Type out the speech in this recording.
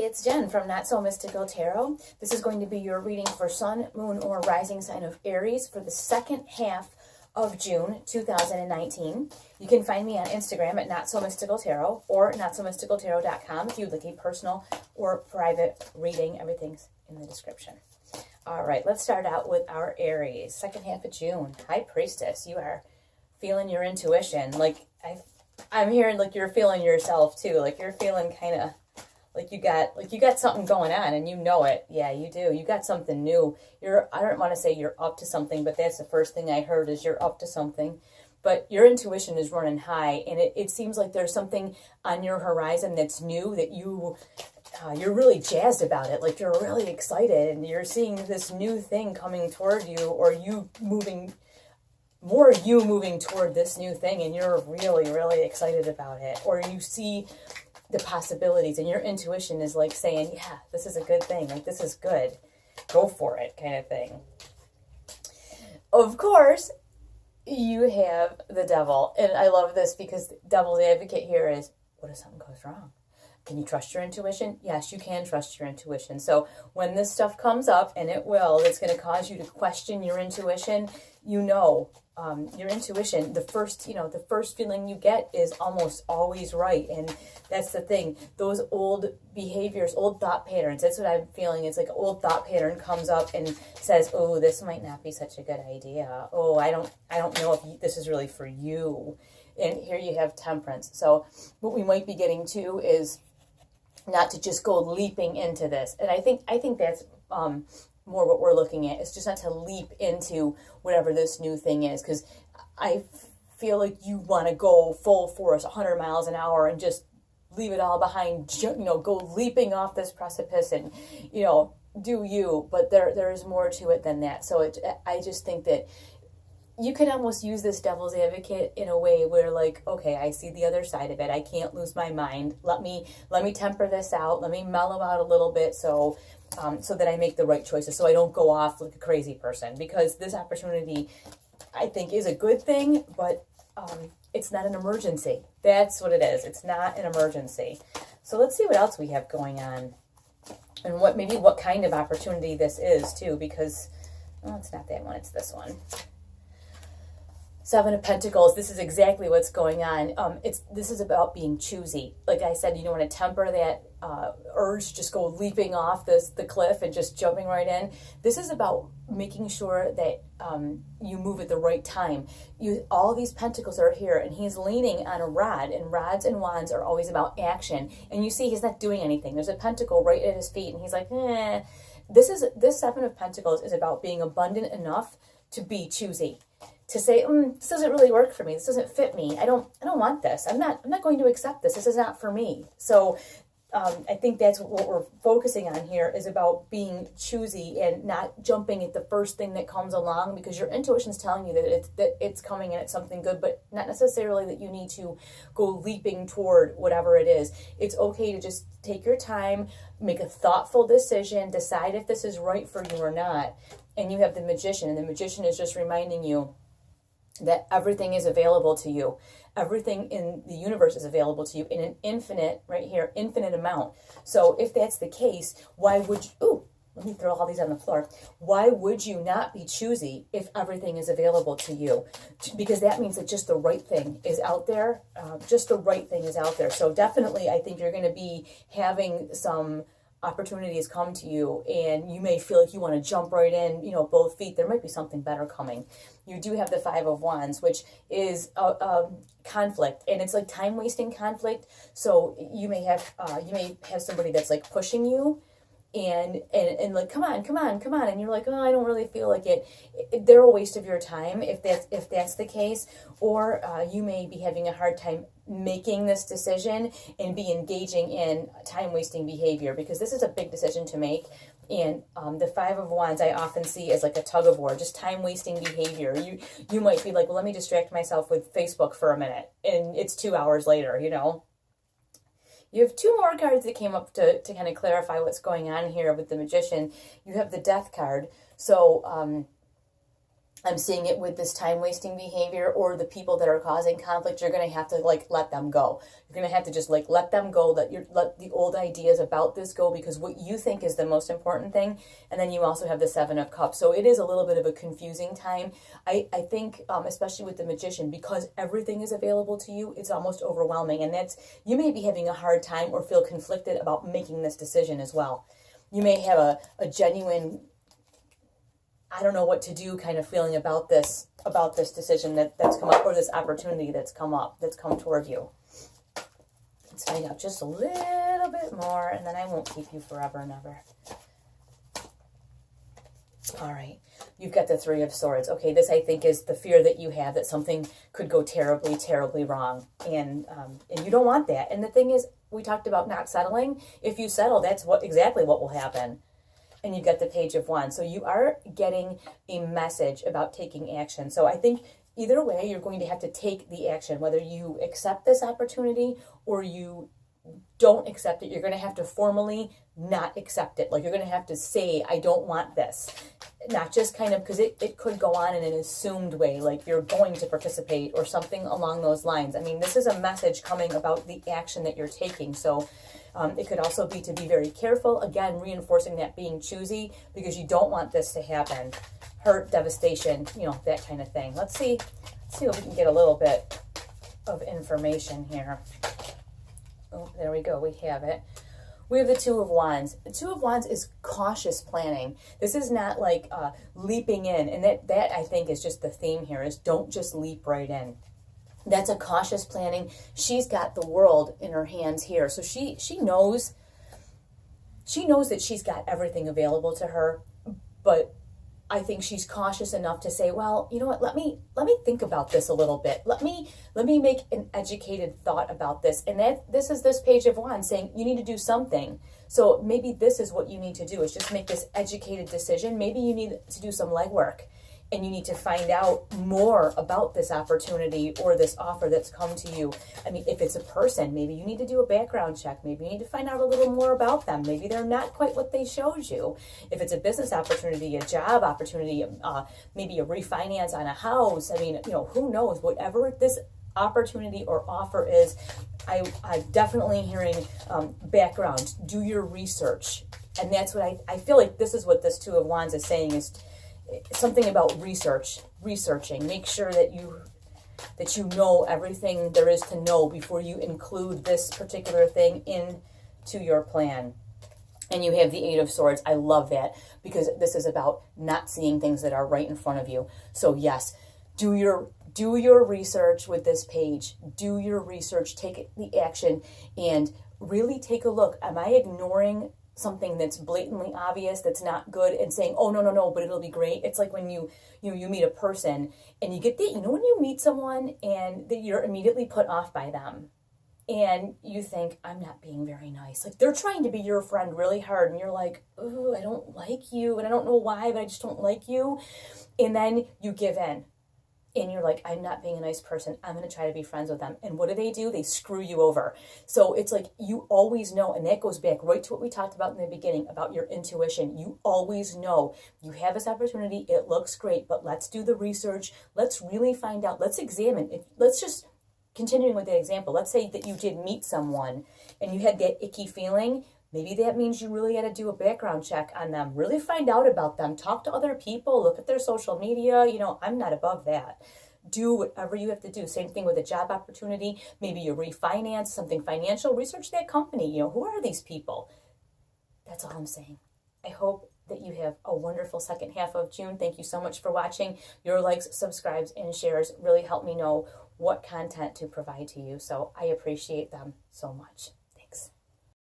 it's Jen from Not So Mystical Tarot. This is going to be your reading for Sun, Moon, or Rising sign of Aries for the second half of June 2019. You can find me on Instagram at Not So Mystical Tarot or notsomysticaltarot.com if you'd like a personal or private reading. Everything's in the description. All right, let's start out with our Aries, second half of June. High Priestess, you are feeling your intuition. I'm hearing like you're feeling yourself too. Like you're feeling kind of like you got something going on and you know it. Yeah, you do. You got something new. I don't want to say you're up to something, but that's the first thing I heard is you're up to something. But your intuition is running high, and it seems like there's something on your horizon that's new that you're really jazzed about it. Like you're really excited and you're seeing this new thing coming toward you, or you moving toward this new thing, and you're really, really excited about it. Or you see the possibilities, and your intuition is like saying, yeah, this is a good thing. Like, this is good. Go for it, kind of thing. Of course, you have the devil. And I love this because devil's advocate here is, what if something goes wrong? Can you trust your intuition? Yes, you can trust your intuition. So when this stuff comes up, and it will, it's going to cause you to question your intuition. Your intuition, the first feeling you get is almost always right. And that's the thing. Those old behaviors, old thought patterns, that's what I'm feeling. It's like an old thought pattern comes up and says, oh, this might not be such a good idea. Oh, I don't know if this is really for you. And here you have Temperance. So what we might be getting to is not to just go leaping into this. And I think that's more what we're looking at. It's just not to leap into whatever this new thing is, because I feel like you want to go full force, 100 miles an hour, and just leave it all behind, go leaping off this precipice and, do you. But there's more to it than that. So I just think that you can almost use this devil's advocate in a way where, like, okay, I see the other side of it. I can't lose my mind. Let me temper this out. Let me mellow out a little bit so that I make the right choices, so I don't go off like a crazy person. Because this opportunity, I think, is a good thing, but it's not an emergency. That's what it is. It's not an emergency. So let's see what else we have going on, and what kind of opportunity this is too. Because it's not that one. It's this one. Seven of Pentacles, this is exactly what's going on. This is about being choosy. Like I said, you don't want to temper that urge to just go leaping off the cliff and just jumping right in. This is about making sure that you move at the right time. All these pentacles are here, and he's leaning on a rod, and rods and wands are always about action. And you see he's not doing anything. There's a pentacle right at his feet, and he's like, This Seven of Pentacles is about being abundant enough to be choosy. To say, this doesn't really work for me. This doesn't fit me. I don't want this. I'm not going to accept this. This is not for me. So I think that's what we're focusing on here, is about being choosy and not jumping at the first thing that comes along, because your intuition's telling you that it's coming and it's something good, but not necessarily that you need to go leaping toward whatever it is. It's okay to just take your time, make a thoughtful decision, decide if this is right for you or not. And you have the Magician, and the Magician is just reminding you that everything is available to you. Everything in the universe is available to you in an infinite amount. So if that's the case, why would you, let me throw all these on the floor. Why would you not be choosy if everything is available to you? Because that means that just the right thing is out there. So definitely, I think you're going to be having some opportunities come to you, and you may feel like you want to jump right in, both feet. There might be something better coming. You do have the Five of Wands, which is a conflict, and it's like time-wasting conflict. So you may have somebody that's like pushing you, and like, come on, and you're like, oh, I don't really feel like it. They're a waste of your time if that's the case. Or you may be having a hard time making this decision and be engaging in time-wasting behavior, because this is a big decision to make. And the Five of Wands I often see as like a tug of war, just time-wasting behavior. You might be like, well, let me distract myself with Facebook for a minute, and it's 2 hours later, You have two more cards that came up to kind of clarify what's going on here with the Magician. You have the Death card. So I'm seeing it with this time-wasting behavior or the people that are causing conflict. You're going to have to like let them go. You're going to have to just like let them go, let the old ideas about this go, because what you think is the most important thing. And then you also have the Seven of Cups. So it is a little bit of a confusing time. I think, especially with the Magician, because everything is available to you, it's almost overwhelming. And you may be having a hard time or feel conflicted about making this decision as well. You may have a genuine, I don't know what to do kind of feeling about this decision that's come up, or this opportunity that's come up, that's come toward you. Let's find out just a little bit more, and then I won't keep you forever and ever. All right, you've got the Three of Swords. Okay, this I think is the fear that you have that something could go terribly, terribly wrong, and you don't want that. And the thing is, we talked about not settling. If you settle, that's exactly what will happen. And you've got the Page of Wands. So you are getting a message about taking action. So I think either way, you're going to have to take the action, whether you accept this opportunity or you don't accept it. You're going to have to formally not accept it. Like, you're going to have to say, I don't want this. Not just kind of, because it could go on in an assumed way, like you're going to participate or something along those lines. I mean, this is a message coming about the action that you're taking. So it could also be to be very careful. Again, reinforcing that being choosy, because you don't want this to happen. Hurt, devastation, that kind of thing. Let's see if we can get a little bit of information here. Oh, there we go. We have it. We have the Two of Wands. The Two of Wands is cautious planning. This is not like leaping in. And that I think is just the theme here, is don't just leap right in. That's a cautious planning. She's got the world in her hands here. So she knows that she's got everything available to her, but I think she's cautious enough to say, well, you know what, let me think about this a little bit. Let me make an educated thought about this. And this is this Page of Wands saying you need to do something. So maybe this is what you need to do, is just make this educated decision. Maybe you need to do some legwork, and you need to find out more about this opportunity or this offer that's come to you. I mean, if it's a person, maybe you need to do a background check. Maybe you need to find out a little more about them. Maybe they're not quite what they showed you. If it's a business opportunity, a job opportunity, maybe a refinance on a house. I mean, who knows? Whatever this opportunity or offer is, I'm definitely hearing background. Do your research. And that's what I feel like this is what this Two of Wands is saying, is something about researching. Make sure that you know everything there is to know before you include this particular thing into your plan. And you have the Eight of Swords. I love that, because this is about not seeing things that are right in front of you. So yes, do your research with this page. Do your research, take the action, and really take a look. Am I ignoring something that's blatantly obvious, that's not good, and saying, oh, no, but it'll be great? It's like when you meet a person and you get when you meet someone and that you're immediately put off by them, and you think, I'm not being very nice. Like, they're trying to be your friend really hard, and you're like, oh, I don't like you, and I don't know why, but I just don't like you. And then you give in. And you're like, I'm not being a nice person. I'm going to try to be friends with them. And what do? They screw you over. So it's like, you always know, and that goes back right to what we talked about in the beginning about your intuition. You always know you have this opportunity. It looks great, but let's do the research. Let's really find out. Let's examine it. Let's just, continuing with that example, let's say that you did meet someone and you had that icky feeling. Maybe that means you really got to do a background check on them, really find out about them, talk to other people, look at their social media. I'm not above that. Do whatever you have to do. Same thing with a job opportunity. Maybe you refinance something financial, research that company. Who are these people? That's all I'm saying. I hope that you have a wonderful second half of June. Thank you so much for watching. Your likes, subscribes, and shares really help me know what content to provide to you. So I appreciate them so much.